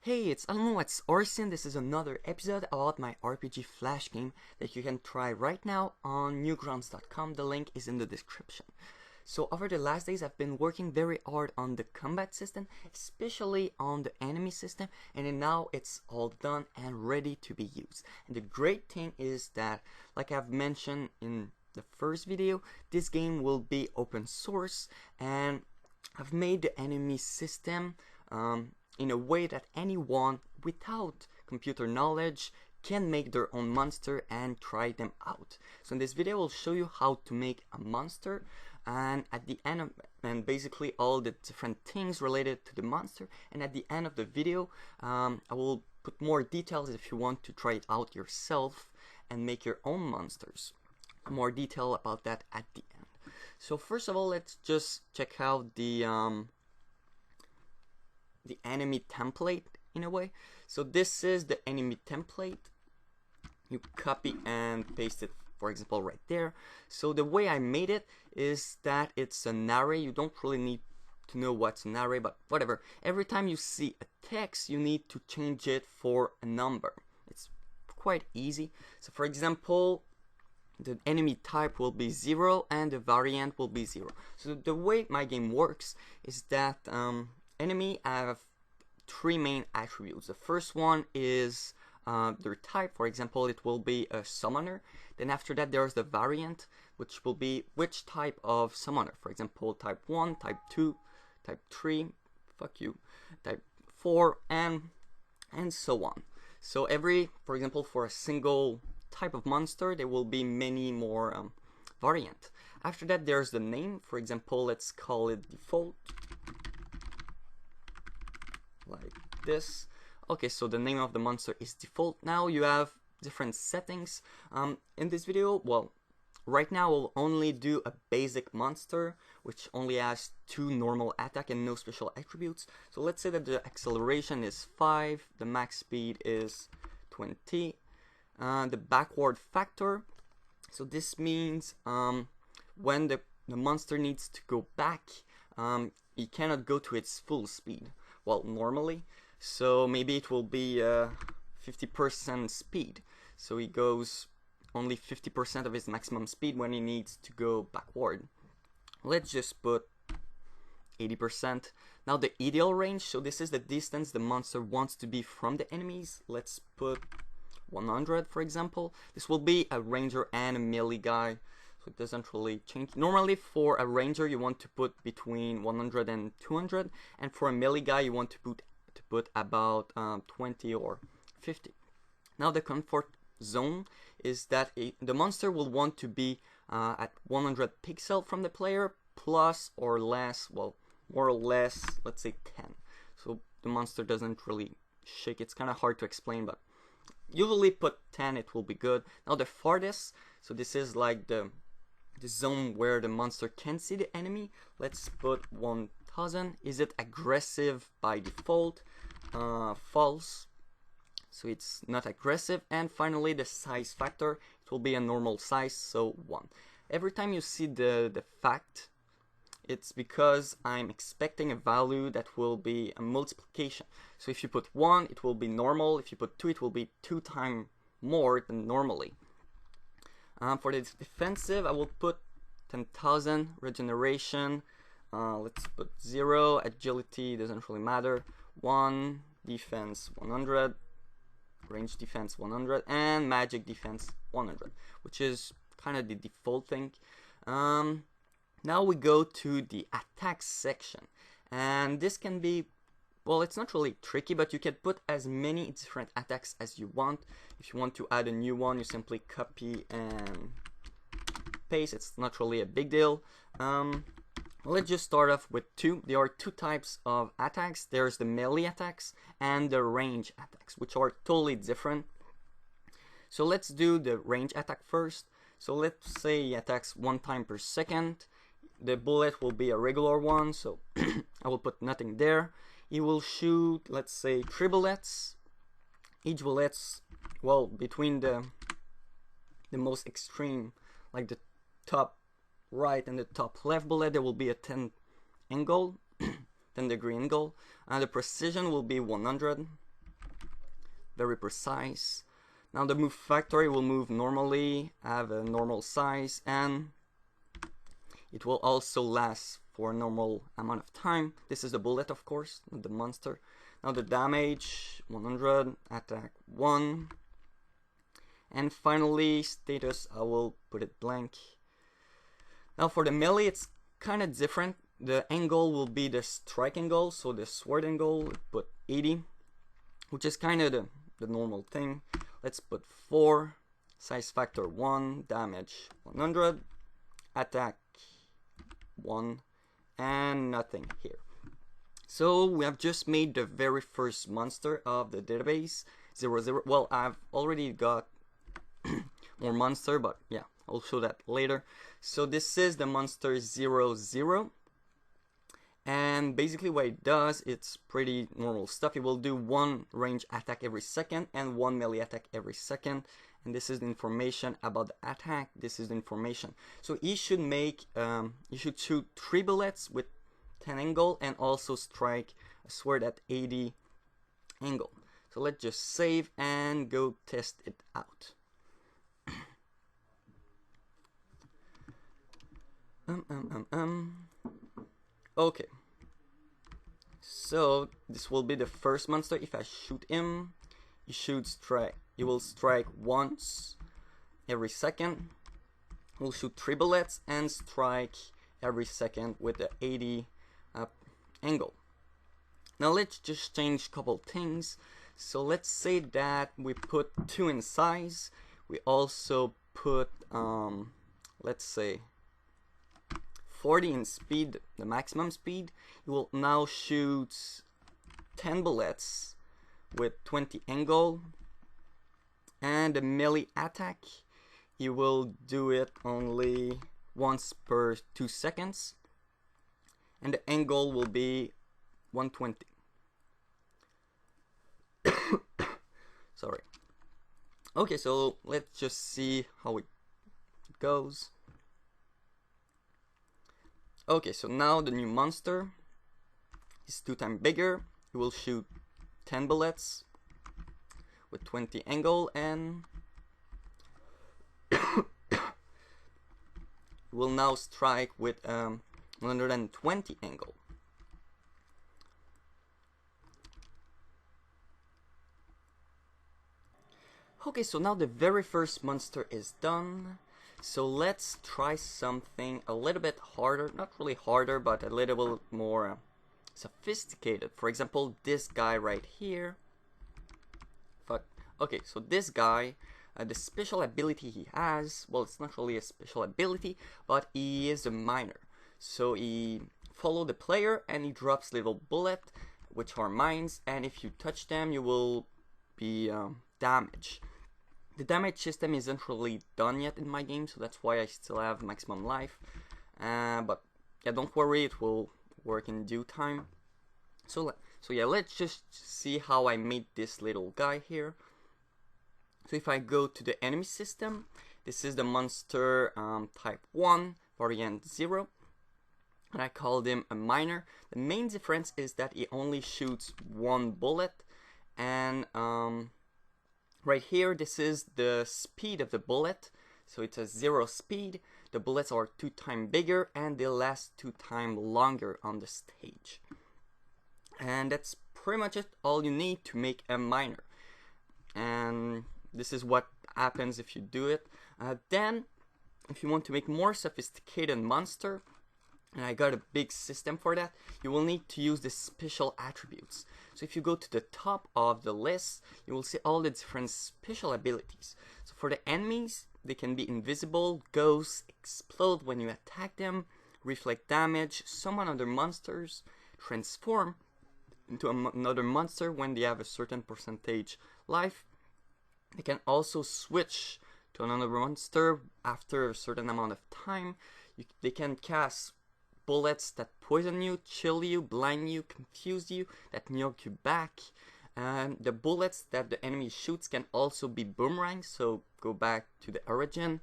Hey, it's IdkWhatsRc, and this is another episode about my RPG Flash game that you can try right now on newgrounds.com. The link is in the description. So over the last days I've been working very hard on the combat system, especially on the enemy system, and then now it's all done and ready to be used. And the great thing is that, like I've mentioned in the first video, this game will be open source, and I've made the enemy system in a way that anyone without computer knowledge can make their own monster and try them out. So in this video I'll show you how to make a monster, and at the end of, and basically all the different things related to the monster, and at the end of the video I will put more details if you want to try it out yourself and make your own monsters. More detail about that at the end. So first of all, let's just check out the enemy template in a way. So this is the enemy template. You copy and paste it, for example, right there. So the way I made it is that it's an array. You don't really need to know what's an array, but whatever. Every time you see a text, you need to change it for a number. It's quite easy. So for example, the enemy type will be 0 and the variant will be 0. So the way my game works is that enemy have three main attributes. The first one is their type. For example, it will be a summoner. Then after that there's the variant, which will be which type of summoner. For example, type 1, type 2, type 3, fuck you, type 4, and so on. So for example, for a single type of monster there will be many more variant. After that there's the name. For example, let's call it default, like this. Okay, so the name of the monster is default. Now you have different settings. In this video, well, right now we'll only do a basic monster which only has 2 normal attack and no special attributes. So let's say that the acceleration is 5, the max speed is 20, the backward factor, so this means when the monster needs to go back, it cannot go to its full speed, well, normally. So maybe it will be 50% speed, so he goes only 50% of his maximum speed when he needs to go backward. Let's just put 80%. Now the ideal range, so this is the distance the monster wants to be from the enemies. Let's put 100, for example. This will be a ranger and a melee guy, so it doesn't really change. Normally for a ranger you want to put between 100 and 200, and for a melee guy you want to put about 20 or 50. Now the comfort zone is that the monster will want to be at 100 pixel from the player, plus or less, well, more or less, let's say 10. So the monster doesn't really shake. It's kind of hard to explain, but usually put 10, it will be good. Now the farthest, so this is like the zone where the monster can see the enemy. Let's put 1000. Is it aggressive by default? False, so it's not aggressive. And finally the size factor, it will be a normal size, so 1. Every time you see the fact, it's because I'm expecting a value that will be a multiplication. So if you put 1, it will be normal. If you put 2, it will be 2 times more than normally. For the defensive, I will put 10,000. Regeneration, let's put 0. Agility doesn't really matter. 1. Defense 100. Range defense 100. And magic defense 100, which is kind of the default thing. Now we go to the attack section, and this can be, well, it's not really tricky, but you can put as many different attacks as you want. If you want to add a new one, you simply copy and paste. It's not really a big deal. Let's just start off with 2. There are 2 types of attacks. There's the melee attacks and the range attacks, which are totally different. So let's do the range attack first. So let's say he attacks 1 time per second. The bullet will be a regular one, so I will put nothing there. He will shoot, let's say, 3 bullets. Each bullet's, well, between the most extreme, like the top right and the top left bullet, there will be a 10 angle, 10 degree angle. The precision will be 100. very precise. Now the move factory will move normally, have a normal size, and it will also last for a normal amount of time. This is the bullet, of course, not the monster. Now the damage, 100, attack 1. And finally, status, I will put it blank. Now for the melee, it's kind of different. The angle will be the strike angle, so the sword angle, put 80, which is kind of the normal thing. Let's put 4, size factor 1, damage 100, attack 1, and nothing here. So we have just made the very first monster of the database, 00. Well, I've already got more monster, but yeah, I'll show that later. So this is the monster 00. And basically what it does, it's pretty normal stuff. It will do 1 range attack every second and 1 melee attack every second. And this is the information about the attack. This is the information. So he should make, you should shoot 3 bullets with 10 angle and also strike a sword at 80 angle. So let's just save and go test it out. Okay. So this will be the first monster. If I shoot him, he will strike once every second. We'll shoot 3 bullets and strike every second with the 80 angle. Now let's just change a couple things. So let's say that we put 2 in size. We also put let's say 40 in speed, the maximum speed. You will now shoot 10 bullets with 20 angle, and the melee attack, you will do it only once per 2 seconds, and the angle will be 120. Sorry. Okay, so let's just see how it goes. Okay, so now the new monster is 2 times bigger. He will shoot 10 bullets with 20 angle, and will now strike with 120 angle. Okay, so now the very first monster is done. So let's try something a little bit harder, not really harder, but a little bit more sophisticated. For example, this guy right here. Okay, so this guy, the special ability he has, well, it's not really a special ability, but he is a miner. So he follows the player and he drops little bullets, which are mines, and if you touch them, you will be damaged. The damage system isn't really done yet in my game, so that's why I still have maximum life. But yeah, don't worry, it will work in due time. So yeah, let's just see how I made this little guy here. So if I go to the enemy system, this is the monster type 1, variant 0. And I called him a miner. The main difference is that he only shoots 1 bullet, and right here, this is the speed of the bullet. So it's a 0 speed. The bullets are 2 times bigger and they last 2 times longer on the stage. And that's pretty much it, all you need to make a miner. And this is what happens if you do it. Then, if you want to make more sophisticated monster, and I got a big system for that, you will need to use the special attributes. So if you go to the top of the list, you will see all the different special abilities. So for the enemies, they can be invisible, ghosts, explode when you attack them, reflect damage, summon other monsters, transform into another monster when they have a certain percentage life. They can also switch to another monster after a certain amount of time. They can cast bullets that poison you, chill you, blind you, confuse you, that knock you back. And the bullets that the enemy shoots can also be boomerangs, so go back to the origin.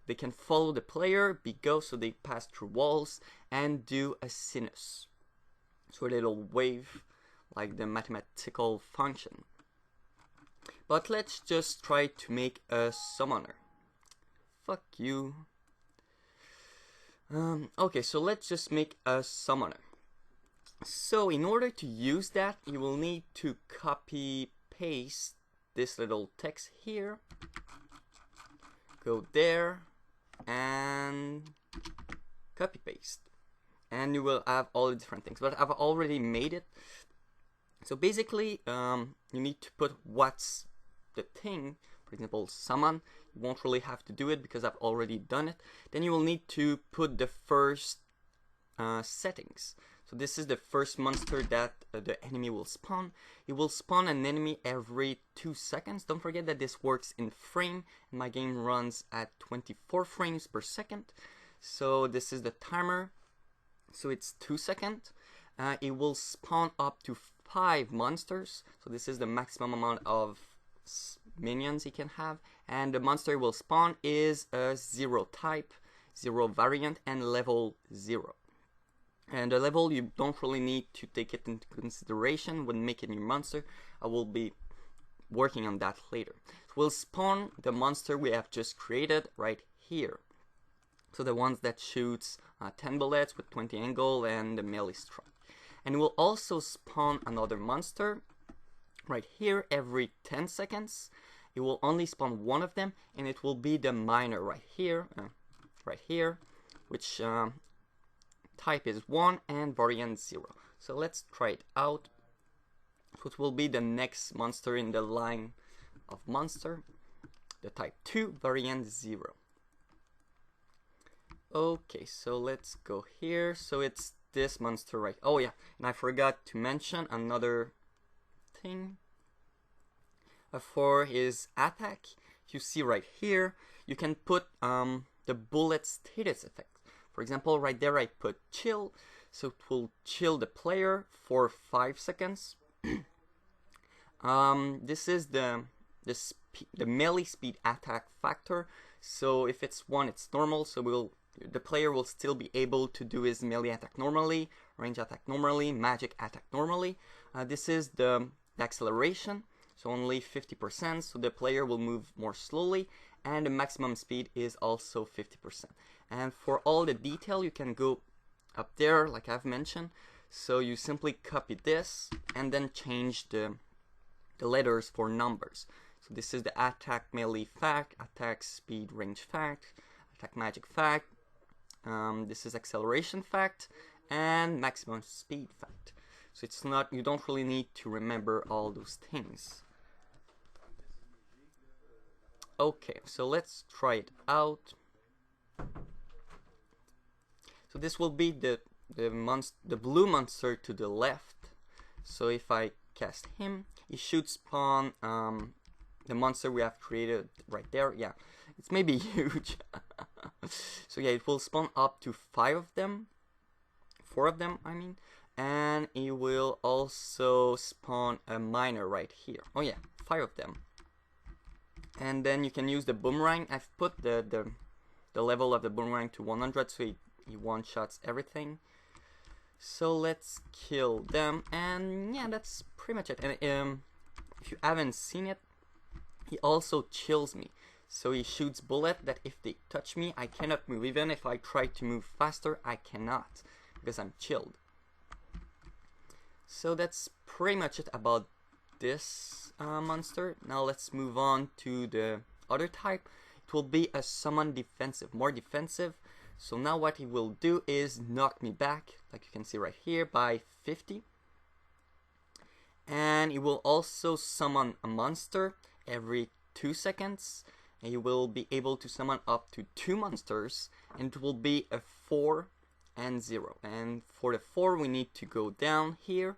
They can follow the player, be ghosts, so they pass through walls, and do a sinus, so a little wave like the mathematical function. But let's just try to make a summoner. Fuck you. Okay, so let's just make a summoner. So in order to use that, you will need to copy paste this little text here, go there and copy paste, and you will have all the different things, but I've already made it. So basically you need to put what's the thing. For example, summon, you won't really have to do it because I've already done it. Then you will need to put the first settings. So this is the first monster that the enemy will spawn. It will spawn an enemy every 2 seconds. Don't forget that this works in frame, and my game runs at 24 frames per second. So this is the timer. So it's 2 seconds. It will spawn up to 5 monsters. So this is the maximum amount of minions he can have, and the monster will spawn is a 0 type, 0 variant, and level 0. And the level, you don't really need to take it into consideration when making your monster. I will be working on that later. So we'll spawn the monster we have just created right here. So the ones that shoots 10 bullets with 20 angle and the melee strike. And we'll also spawn another monster right here every 10 seconds. It will only spawn one of them, and it will be the miner right here, which type is 1 and variant 0. So let's try it out. So it will be the next monster in the line of monster, the type 2 variant 0. Okay, so let's go here. So it's this monster right. Oh yeah, and I forgot to mention another thing. For his attack, you see right here, you can put the bullet status effect. For example, right there I put chill, so it will chill the player for 5 seconds. This is the melee speed attack factor. So if it's 1, it's normal. So the player will still be able to do his melee attack normally, range attack normally, magic attack normally. This is the acceleration. So only 50%, so the player will move more slowly, and the maximum speed is also 50%. And for all the detail, you can go up there, like I've mentioned. So you simply copy this and then change the letters for numbers. So this is the attack melee fact, attack speed range fact, attack magic fact. This is acceleration fact and maximum speed fact. So it's not, you don't really need to remember all those things. Okay, so let's try it out. So this will be the blue monster to the left. So if I cast him, he should spawn the monster we have created right there. Yeah, it's maybe huge. So yeah, it will spawn up to 5 of them, 4 of them I mean, and it will also spawn a miner right here. Oh yeah, 5 of them. And then you can use the boomerang. I've put the level of the boomerang to 100, so he one-shots everything. So let's kill them, and yeah, that's pretty much it. And if you haven't seen it, he also chills me. So he shoots bullet that if they touch me, I cannot move. Even if I try to move faster, I cannot, because I'm chilled. So that's pretty much it about this monster. Now let's move on to the other type. It will be a summon defensive, more defensive. So now what he will do is knock me back, like you can see right here, by 50. And he will also summon a monster every 2 seconds. And you will be able to summon up to 2 monsters, and it will be a 4 and 0. And for the 4 we need to go down here.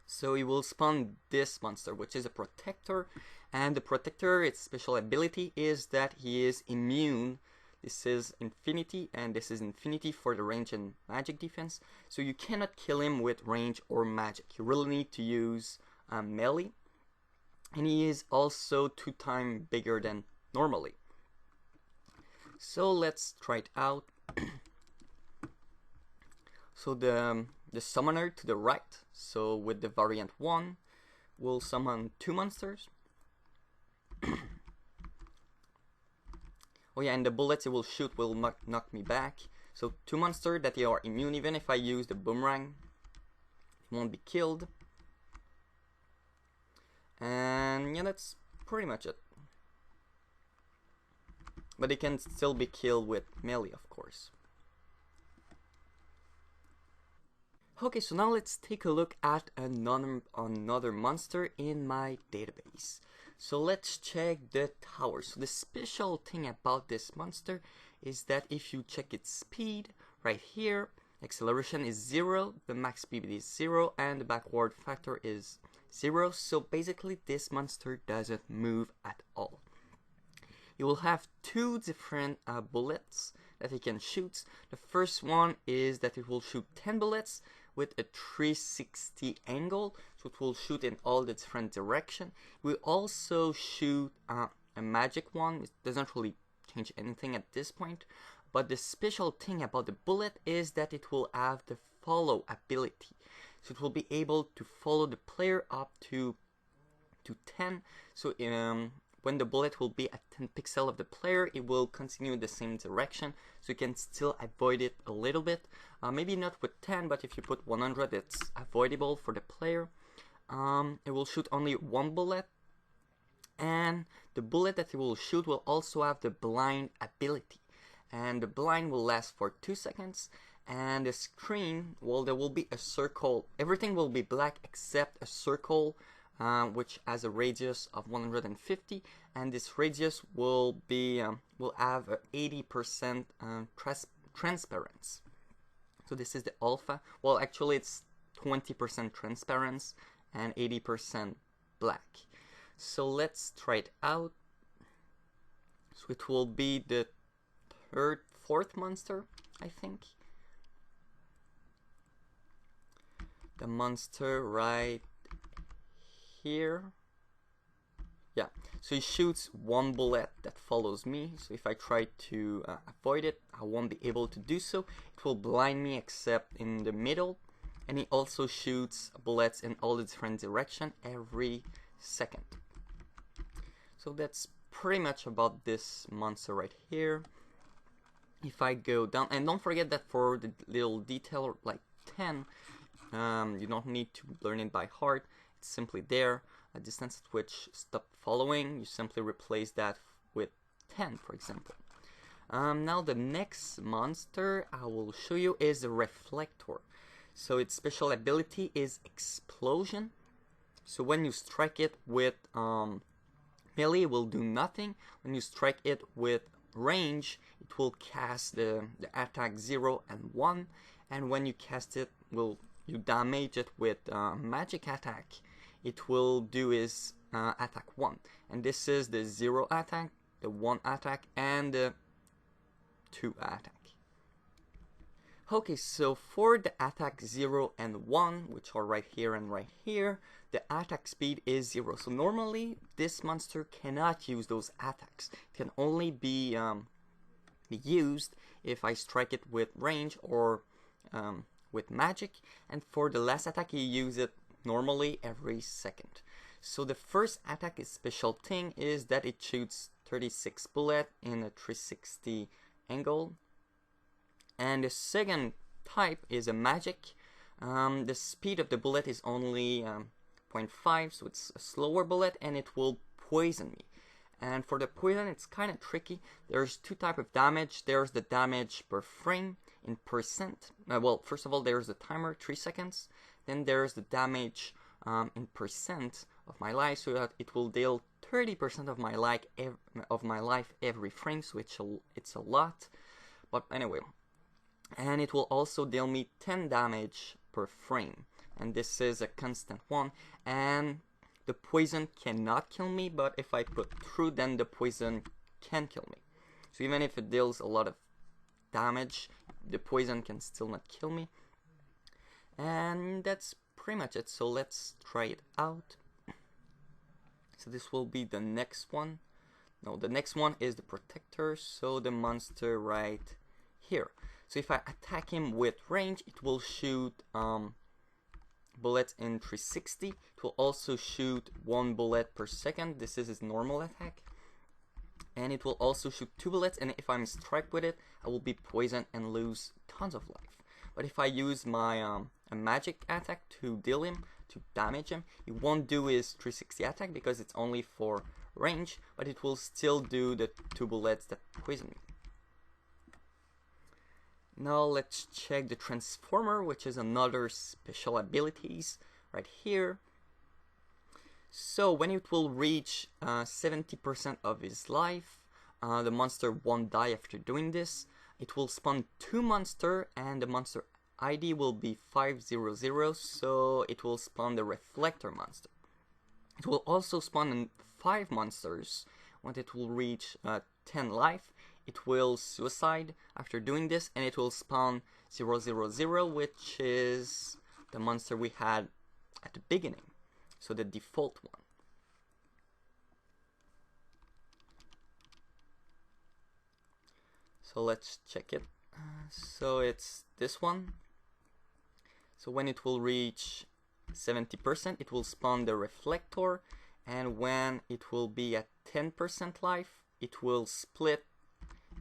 So he will spawn this monster, which is a protector, and the protector, its special ability is that he is immune. This is infinity, and this is infinity for the range and magic defense. So you cannot kill him with range or magic. You really need to use melee, and he is also 2 times bigger than normally. So let's try it out. So the summoner to the right, so with the variant 1, will summon 2 monsters. Oh yeah, and the bullets it will shoot will knock me back. So 2 monsters that they are immune. Even if I use the boomerang, it won't be killed. And yeah, that's pretty much it. But it can still be killed with melee, of course. Okay, so now let's take a look at another monster in my database. So let's check the tower. So the special thing about this monster is that if you check its speed right here, acceleration is 0, the max speed is 0, and the backward factor is 0. So basically this monster doesn't move at all. You will have 2 different bullets that it can shoot. The first one is that it will shoot 10 bullets with a 360 angle, so it will shoot in all the different directions. We also shoot a magic one. It doesn't really change anything at this point, but the special thing about the bullet is that it will have the follow ability, so it will be able to follow the player up to 10. So when the bullet will be at 10 pixels of the player, it will continue in the same direction, so you can still avoid it a little bit. Maybe not with 10, but if you put 100, it's avoidable for the player. It will shoot only 1 bullet, and the bullet that it will shoot will also have the blind ability. And the blind will last for 2 seconds, and the screen, well, there will be a circle. Everything will be black except a circle, which has a radius of 150, and this radius will be will have a 80% transparency. So this is the alpha. Well, actually it's 20% transparency and 80% black. So let's try it out. So it will be the fourth monster, I think. The monster right here. Yeah, so he shoots 1 bullet that follows me, so if I try to avoid it, I won't be able to do so. It will blind me except in the middle, and he also shoots bullets in all the different directions every second. So that's pretty much about this monster right here. If I go down, and don't forget that for the little detail like 10, you don't need to learn it by heart. It's simply there. A distance at which stop following, you simply replace that with 10, for example. Now the next monster I will show you is the Reflector. So its special ability is Explosion. So when you strike it with melee, it will do nothing. When you strike it with range, it will cast the attack 0 and 1. And when you cast it, you damage it with magic attack, it will do is attack 1. And this is the 0 attack, the 1 attack, and the 2 attack. Okay, so for the attack 0 and 1, which are right here and right here, the attack speed is 0. So normally this monster cannot use those attacks. It can only be used if I strike it with range or with magic. And for the last attack, you use it normally every second. So the first attack is special thing is that it shoots 36 bullet in a 360 angle. And the second type is a magic. The speed of the bullet is only 0.5, so it's a slower bullet, and it will poison me. And for the poison, it's kind of tricky. There's 2 types of damage. There's the damage per frame in percent. Well, first of all, there's the timer, 3 seconds. Then there's the damage in percent of my life, so that it will deal 30% of my life every frame, so it's a lot. But anyway, and it will also deal me 10 damage per frame, and this is a constant one. And the poison cannot kill me, but if I put through, then the poison can kill me. So even if it deals a lot of damage, the poison can still not kill me. And that's pretty much it. So let's try it out. So this will be the next one. No, the next one is the Protector, so the monster right here. So if I attack him with range, it will shoot bullets in 360. It will also shoot 1 bullet per second. This is his normal attack. And it will also shoot 2 bullets, and if I'm struck with it, I will be poisoned and lose tons of life. But if I use my a magic attack to deal him, to damage him, it won't do his 360 attack because it's only for range, but it will still do the 2 bullets that poison me. Now let's check the Transformer, which is another special abilities right here. So when it will reach 70% of his life, the monster won't die after doing this. It will spawn 2 monsters, and the monster ID will be 500, so it will spawn the Reflector monster. It will also spawn 5 monsters when it will reach 10 life. It will suicide after doing this, and it will spawn 000, which is the monster we had at the beginning. So the default one. So let's check it. So it's this one. So when it will reach 70%, it will spawn the Reflector, and when it will be at 10% life, it will split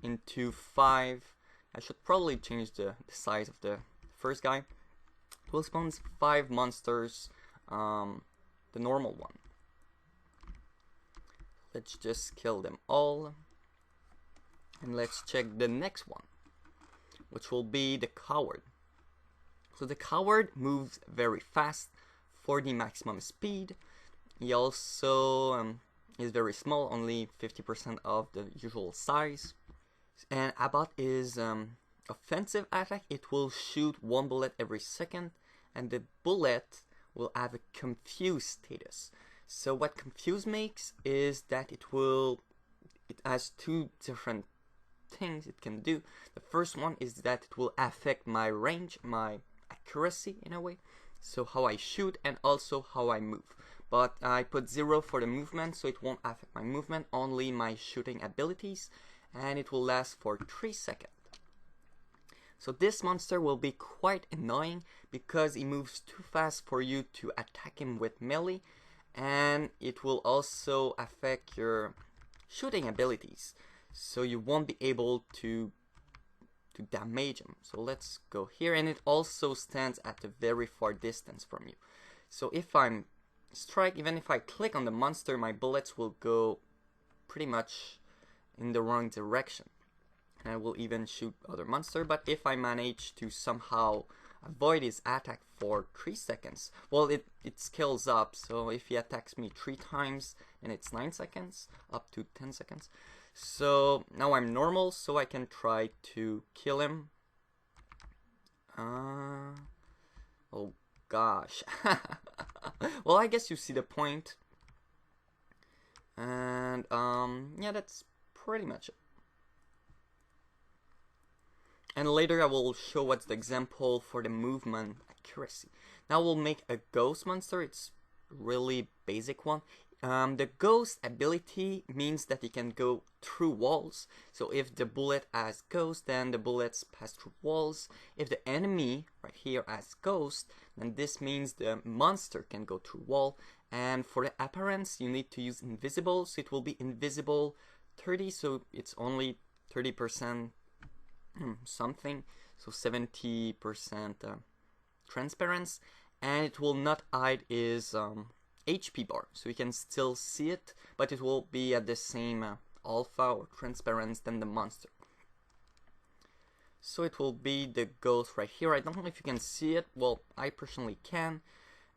into 5. I should probably change the size of the first guy. It will spawn 5 monsters. The normal one. Let's just kill them all, and let's check the next one, which will be the Coward. So the Coward moves very fast for the maximum speed. He also is very small, only 50% of the usual size. And about his offensive attack, it will shoot 1 bullet every second, and the bullet will have a confused status. So what confused makes is that it has 2 different things it can do. The first one is that it will affect my range, my accuracy in a way, so how I shoot and also how I move. But I put 0 for the movement, so it won't affect my movement, only my shooting abilities, and it will last for 3 seconds. So this monster will be quite annoying because he moves too fast for you to attack him with melee, and it will also affect your shooting abilities, so you won't be able to damage him. So let's go here, and it also stands at a very far distance from you. So if I'm strike, even if I click on the monster, my bullets will go pretty much in the wrong direction. And I will even shoot other monster, but if I manage to somehow avoid his attack for 3 seconds, well, it scales up, so if he attacks me 3 times, then it's 9 seconds, up to 10 seconds. So now I'm normal, so I can try to kill him. Oh gosh. Well, I guess you see the point. And yeah, that's pretty much it. And later I will show what's the example for the movement accuracy. Now we'll make a ghost monster. It's really basic one. The ghost ability means that it can go through walls. So if the bullet has ghost, then the bullets pass through walls. If the enemy right here has ghost, then this means the monster can go through wall. And for the appearance, you need to use invisible. So it will be invisible 30. So it's only 30%. Something, so 70% transparency, and it will not hide his HP bar, so you can still see it, but it will be at the same alpha or transparency than the monster. So it will be the ghost right here. I don't know if you can see it. Well, I personally can,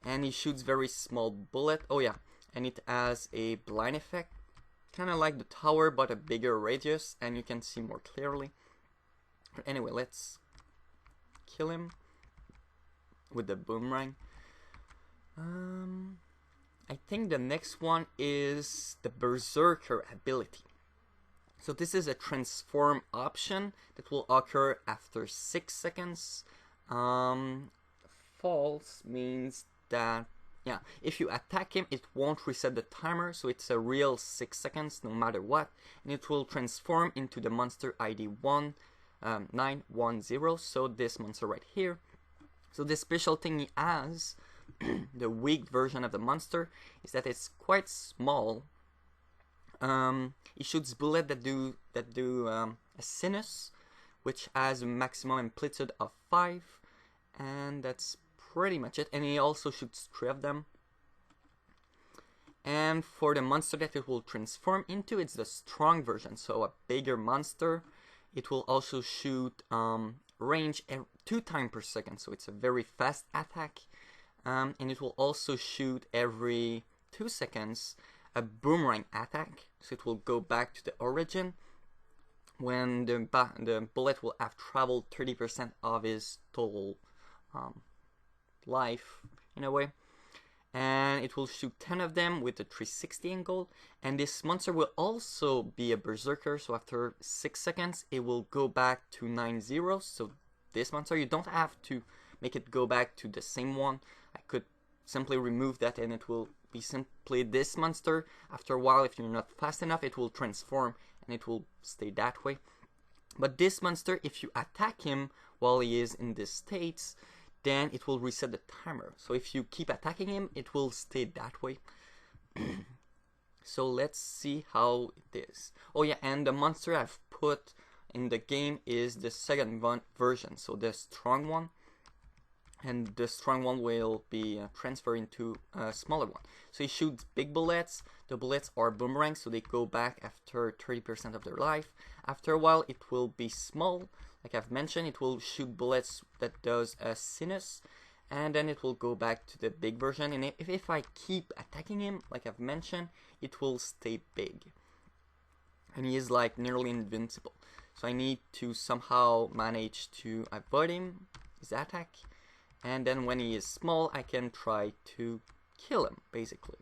and he shoots very small bullet. Oh yeah, and it has a blind effect, kind of like the tower, but a bigger radius, and you can see more clearly. Anyway, let's kill him with the boomerang. I think the next one is the Berserker ability. So this is a transform option that will occur after 6 seconds. False means that, yeah, if you attack him, it won't reset the timer, so it's a real 6 seconds no matter what, and it will transform into the monster ID 910, so this monster right here. So the special thing he has, the weak version of the monster is that it's quite small. It shoots bullets that do a sinus, which has a maximum amplitude of 5, and that's pretty much it. And he also shoots 3 of them. And for the monster that it will transform into, it's the strong version, so a bigger monster. It will also shoot range 2 times per second, so it's a very fast attack. And it will also shoot every 2 seconds a boomerang attack, so it will go back to the origin when the bullet will have traveled 30% of his total life, in a way. And it will shoot 10 of them with a 360 angle. And this monster will also be a berserker, so after 6 seconds it will go back to 9-0. So this monster, you don't have to make it go back to the same one. I could simply remove that and it will be simply this monster. After a while, if you're not fast enough, it will transform and it will stay that way. But this monster, if you attack him while he is in this state, then it will reset the timer. So if you keep attacking him, it will stay that way. So let's see how it is. Oh yeah, and the monster I've put in the game is the second version, so the strong one. And the strong one will be transferred into a smaller one. So he shoots big bullets. The bullets are boomerangs, so they go back after 30% of their life. After a while, it will be small. Like I've mentioned, it will shoot bullets that does a sinus. And then it will go back to the big version. And if I keep attacking him, like I've mentioned, it will stay big. And he is like nearly invincible. So I need to somehow manage to avoid him, his attack. And then when he is small, I can try to kill him, basically.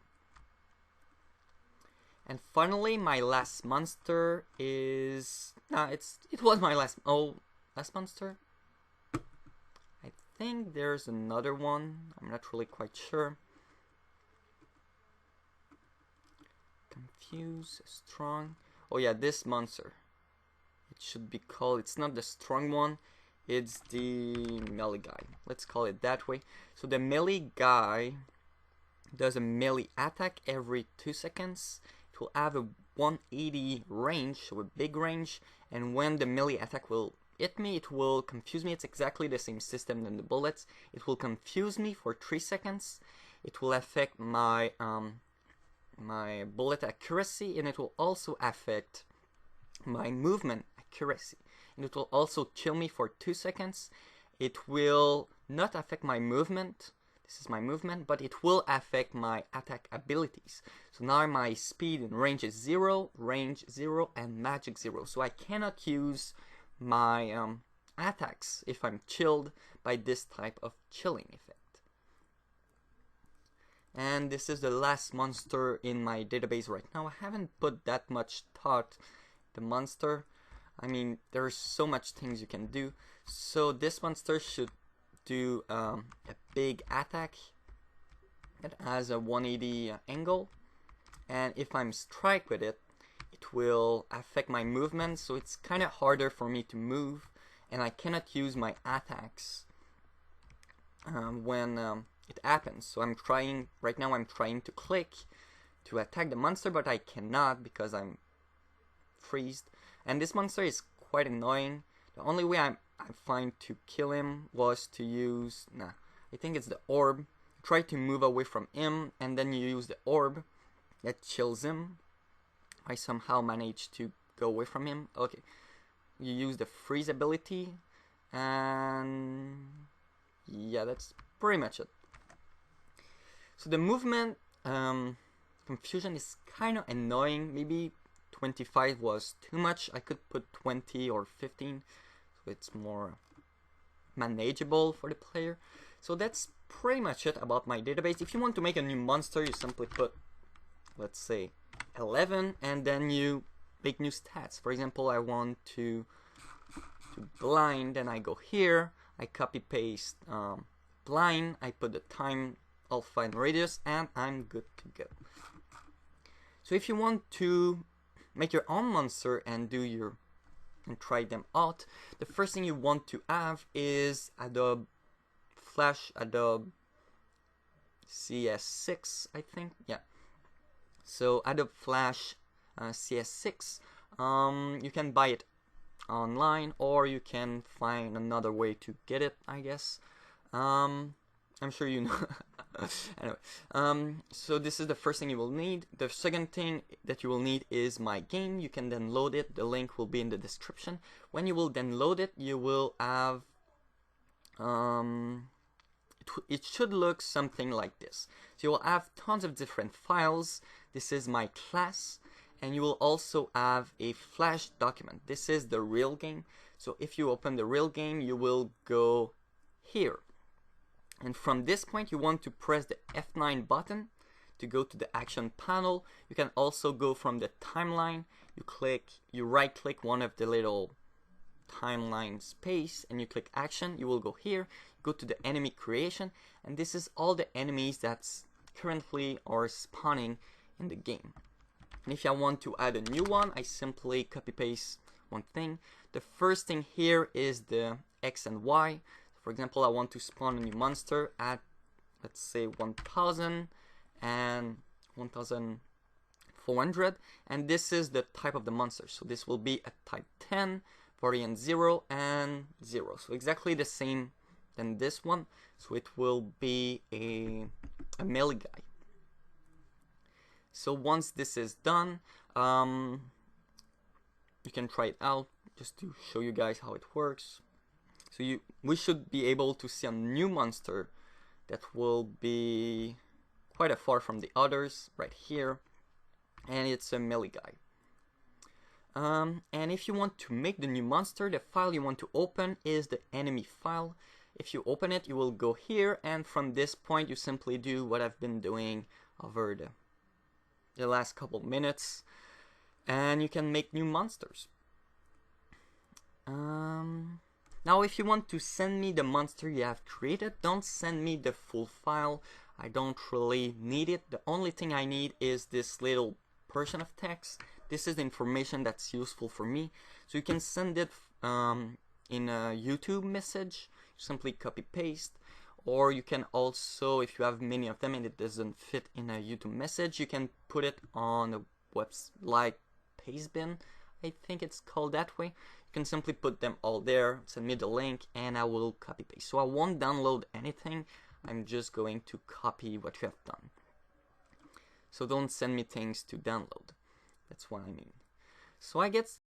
And finally, my last monster is... it was my last monster? I think there's another one. I'm not really quite sure. Confuse, strong. Oh yeah, this monster. It should be called... It's not the strong one. It's the melee guy. Let's call it that way. So the melee guy does a melee attack every 2 seconds. It will have a 180 range, so a big range. And when the melee attack will hit me, it will confuse me. It's exactly the same system than the bullets. It will confuse me for 3 seconds. It will affect my my bullet accuracy, and it will also affect my movement accuracy. And it will also kill me for 2 seconds. It will not affect my movement. This is my movement, but it will affect my attack abilities. So now my speed and range is 0, range 0, and magic 0. So I cannot use my attacks if I'm chilled by this type of chilling effect. And this is the last monster in my database right now. I haven't put that much thought the monster. I mean, there's so much things you can do. So this monster should do a big attack. It has a 180 angle. And if I'm strike with it, it will affect my movement. So it's kind of harder for me to move. And I cannot use my attacks when it happens. So right now I'm trying to click to attack the monster, but I cannot because I'm freezed. And this monster is quite annoying. The only way I find to kill him was to use... I think it's the orb. Try to move away from him, and then you use the orb that chills him. I somehow managed to go away from him. Okay. You use the freeze ability, and... yeah, that's pretty much it. So the movement confusion is kind of annoying. Maybe 25 was too much. I could put 20 or 15, so it's more manageable for the player. So that's pretty much it about my database. If you want to make a new monster, you simply put, let's say, 11, and then you make new stats. For example, I want to blind, and I go here, I copy paste blind, I put the time, alpha, and radius, and I'm good to go. So if you want to make your own monster and try them out, the first thing you want to have is Adobe Flash, Adobe CS6, I think. Yeah. So Adobe Flash CS6. You can buy it online, or you can find another way to get it, I guess. I'm sure you know. Anyway, so this is the first thing you will need. The second thing that you will need is my game. You can then load it. The link will be in the description. When you will then load it, you will have it should look something like this. So you will have tons of different files. This is my class, and you will also have a Flash document. This is the real game. So if you open the real game, you will go here. And from this point, you want to press the F9 button to go to the action panel. You can also go from the timeline. You right click one of the little timeline space and you click action. You will go here, go to the enemy creation, and this is all the enemies that's currently are spawning in the game. And if I want to add a new one, I simply copy paste one thing. The first thing here is the X and Y. For example, I want to spawn a new monster at, let's say, 1000 and 1400, and this is the type of the monster. So this will be a type 10, variant 0, and 0. So exactly the same than this one. So it will be a melee guy. So once this is done, you can try it out just to show you guys how it works. So we should be able to see a new monster that will be quite a far from the others right here, and it's a melee guy. And if you want to make the new monster, the file you want to open is the enemy file. If you open it, you will go here, and from this point you simply do what I've been doing over the last couple minutes, and you can make new monsters. Now if you want to send me the monster you have created, don't send me the full file. I don't really need it. The only thing I need is this little portion of text. This is the information that's useful for me. So you can send it in a YouTube message. Simply copy paste. Or you can also, if you have many of them and it doesn't fit in a YouTube message, you can put it on a website like Pastebin. I think it's called that way. You can simply put them all there, send me the link, and I will copy paste. So I won't download anything. I'm just going to copy what you have done. So don't send me things to download. That's what I mean. So I guess